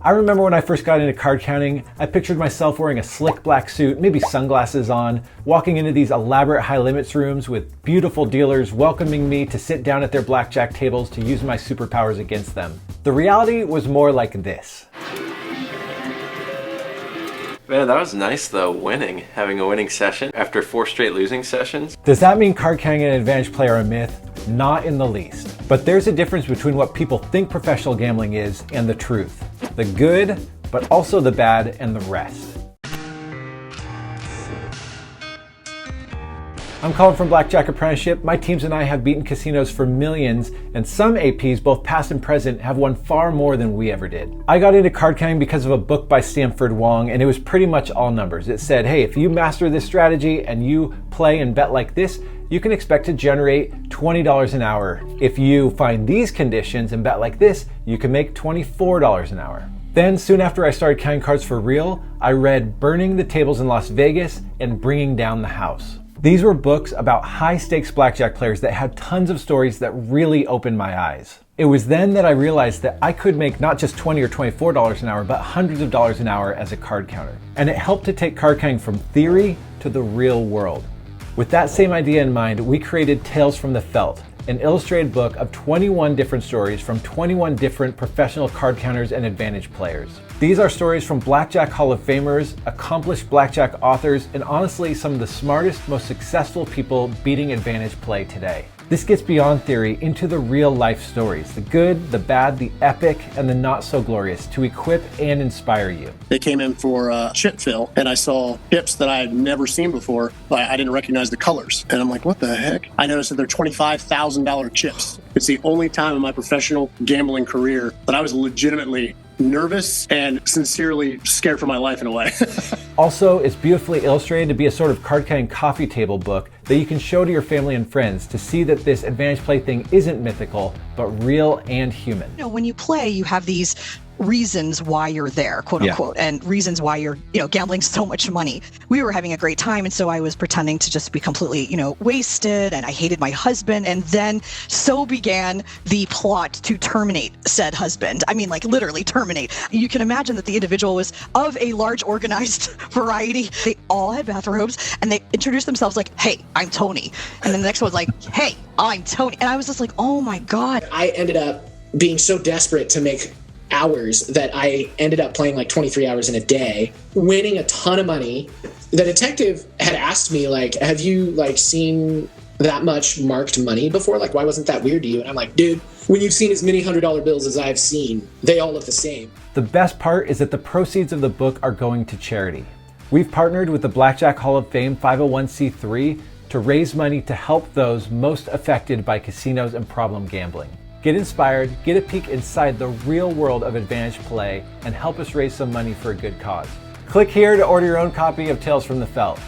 I remember when I first got into card counting, I pictured myself wearing a slick black suit, maybe sunglasses on, walking into these elaborate high limits rooms with beautiful dealers welcoming me to sit down at their blackjack tables to use my superpowers against them. The reality was more like this. Man, that was nice though, having a winning session after 4 straight losing sessions. Does that mean card counting and advantage play are a myth? Not in the least. But there's a difference between what people think professional gambling is and the truth. The good, but also the bad and the rest. I'm Colin from Blackjack Apprenticeship. My teams and I have beaten casinos for millions, and some APs, both past and present, have won far more than we ever did. I got into card counting because of a book by Stanford Wong, and it was pretty much all numbers. It said, hey, if you master this strategy and you play and bet like this, you can expect to generate $20 an hour. If you find these conditions and bet like this, you can make $24 an hour. Then soon after I started counting cards for real, I read Burning the Tables in Las Vegas and Bringing Down the House. These were books about high-stakes blackjack players that had tons of stories that really opened my eyes. It was then that I realized that I could make not just $20 or $24 an hour, but hundreds of dollars an hour as a card counter. And it helped to take card counting from theory to the real world. With that same idea in mind, we created Tales from the Felt, an illustrated book of 21 different stories from 21 different professional card counters and advantage players. These are stories from Blackjack Hall of Famers, accomplished blackjack authors, and honestly some of the smartest, most successful people beating advantage play today. This gets beyond theory into the real life stories, the good, the bad, the epic, and the not so glorious, to equip and inspire you. They came in for chip fill, and I saw chips that I had never seen before, but I didn't recognize the colors. And I'm like, what the heck? I noticed that they're $25,000 chips. It's the only time in my professional gambling career that I was legitimately nervous and sincerely scared for my life in a way. Also, it's beautifully illustrated to be a sort of card counting coffee table book that you can show to your family and friends to see that this advantage play thing isn't mythical, but real and human. You know, when you play, you have these reasons why you're there, quote unquote, and reasons why you're, gambling so much money. We were having a great time, and so I was pretending to just be completely, wasted, and I hated my husband, and then so began the plot to terminate said husband. I mean, like literally terminate. You can imagine that the individual was of a large organized variety. They all had bathrobes, and they introduced themselves like, hey, I'm Tony. And then the next one was like, hey, I'm Tony. And I was just like, oh my God. I ended up being so desperate to make hours that I ended up playing like 23 hours in a day, winning a ton of money. The detective had asked me, like, have you seen that much marked money before? Like, why wasn't that weird to you? And I'm like, dude, when you've seen as many $100 bills as I've seen, they all look the same. The best part is that the proceeds of the book are going to charity. We've partnered with the Blackjack Hall of Fame 501c3 to raise money to help those most affected by casinos and problem gambling. Get inspired, get a peek inside the real world of advantage play, and help us raise some money for a good cause. Click here to order your own copy of Tales from the Felt.